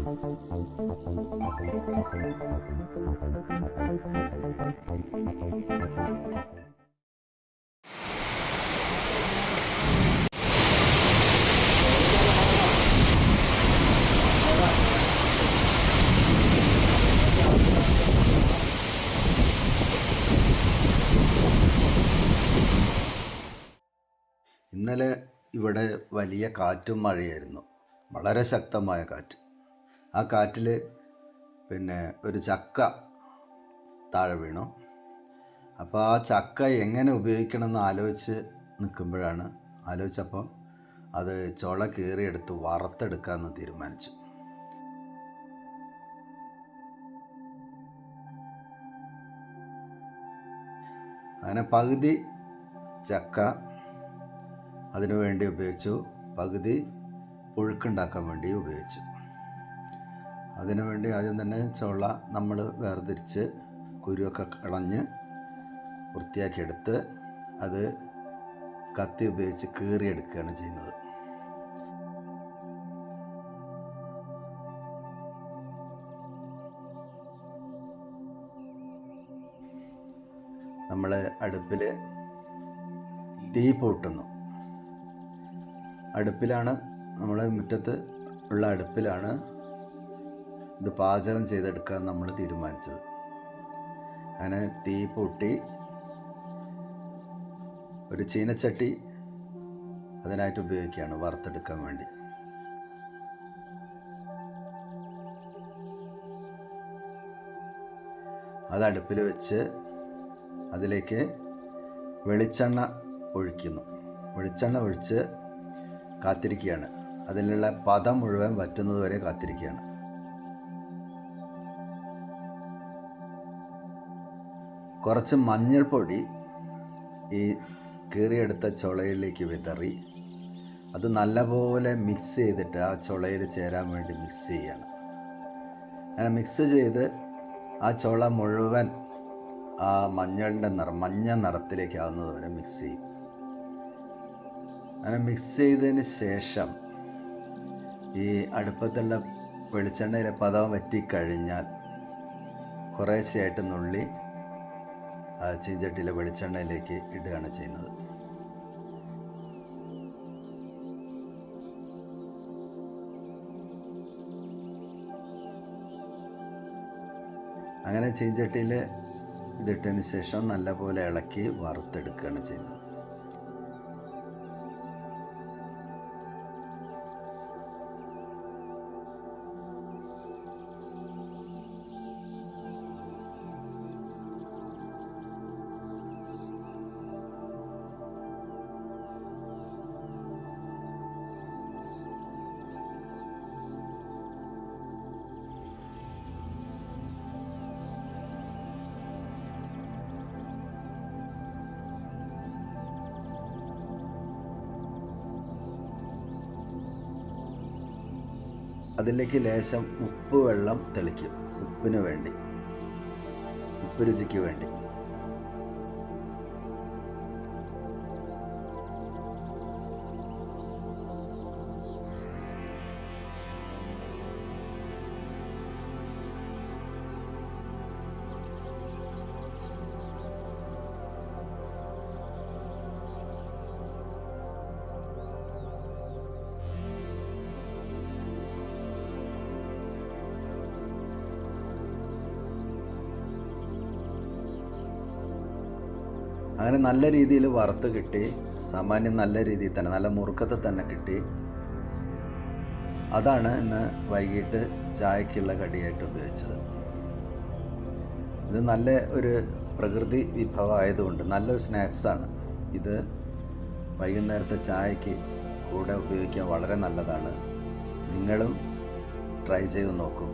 ഇന്നലെ ഇവിടെ വലിയ കാറ്റും മഴയായിരുന്നു, വളരെ ശക്തമായ കാറ്റ്. ആ കാറ്റിൽ ഒരു ചക്ക താഴെ വീണു. അപ്പോൾ ആ ചക്ക എങ്ങനെ ഉപയോഗിക്കണമെന്ന് ആലോചിച്ചപ്പോൾ അത് ചുള കീറിയെടുത്ത് വറുത്തെടുക്കാമെന്ന് തീരുമാനിച്ചു. അങ്ങനെ പകുതി ചക്ക അതിനു വേണ്ടി ഉപയോഗിച്ചു, പകുതി പുഴുക്കുണ്ടാക്കാൻ വേണ്ടി ഉപയോഗിച്ചു. അതിനുവേണ്ടി ആദ്യം തന്നെ ചുള നമ്മൾ വേർതിരിച്ച് കുരുവൊക്കെ കളഞ്ഞ് വൃത്തിയാക്കിയെടുത്ത് അത് കത്തി ഉപയോഗിച്ച് കീറിയെടുക്കുകയാണ് ചെയ്യുന്നത്. നമ്മൾ അടുപ്പിൽ തീ പൂട്ടുന്നു. നമ്മളെ മുറ്റത്ത് ഉള്ള അടുപ്പിലാണ് ഇത് പാചകം ചെയ്തെടുക്കാൻ നമ്മൾ തീരുമാനിച്ചത്. അങ്ങനെ തീ പൂട്ടി ഒരു ചീനച്ചട്ടി അതിനായിട്ട് ഉപയോഗിക്കുകയാണ് വറുത്തെടുക്കാൻ വേണ്ടി. അത് അടുപ്പിൽ വെച്ച് അതിലേക്ക് വെളിച്ചെണ്ണ ഒഴിച്ച് കാത്തിരിക്കുകയാണ്. അതിലുള്ള പദം മുഴുവൻ വറ്റുന്നത് വരെ കാത്തിരിക്കുകയാണ്. കുറച്ച് മഞ്ഞൾപ്പൊടി ഈ കീറിയെടുത്ത ചുളയിലേക്ക് വിതറി അത് നല്ലപോലെ മിക്സ് ചെയ്തിട്ട് ആ ചുളയിൽ ചേരാൻ വേണ്ടി മിക്സ് ചെയ്യണം. അങ്ങനെ മിക്സ് ചെയ്ത് ആ ചുള മുഴുവൻ ആ മഞ്ഞ നിറത്തിലേക്ക് ആകുന്നത് വരെ മിക്സ് ചെയ്യും. അങ്ങനെ മിക്സ് ചെയ്തതിന് ശേഷം ഈ അടുപ്പത്തുള്ള വെളിച്ചെണ്ണയിലെ പദം വറ്റിക്കഴിഞ്ഞാൽ കുറേശ്ശെയായിട്ട് നുള്ളി ആ ചീഞ്ചട്ടിയിലെ വെളിച്ചെണ്ണയിലേക്ക് ഇടുകയാണ് ചെയ്യുന്നത്. അങ്ങനെ ചീഞ്ചട്ടിയിൽ ഇതിട്ടതിന് ശേഷം നല്ലപോലെ ഇളക്കി വറുത്തെടുക്കുകയാണ് ചെയ്യുന്നത്. അതിലേക്ക് ലേശം ഉപ്പ് വെള്ളം തെളിക്കും, ഉപ്പ് രുചിക്ക് വേണ്ടി. അങ്ങനെ നല്ല രീതിയിൽ വറുത്ത് കിട്ടി. സാമാന്യം നല്ല രീതിയിൽ തന്നെ, നല്ല മുറുക്കത്തിൽ തന്നെ കിട്ടി. അതാണ് ഇന്ന് വൈകിട്ട് ചായക്കുള്ള കടിയായിട്ട് ഉപയോഗിച്ചത്. ഇത് നല്ല ഒരു പ്രകൃതി വിഭവമായതുകൊണ്ട് നല്ലൊരു സ്നാക്സാണ്. ഇത് വൈകുന്നേരത്തെ ചായക്ക് കൂടെ ഉപയോഗിക്കാൻ വളരെ നല്ലതാണ്. നിങ്ങളും ട്രൈ ചെയ്ത് നോക്കൂ.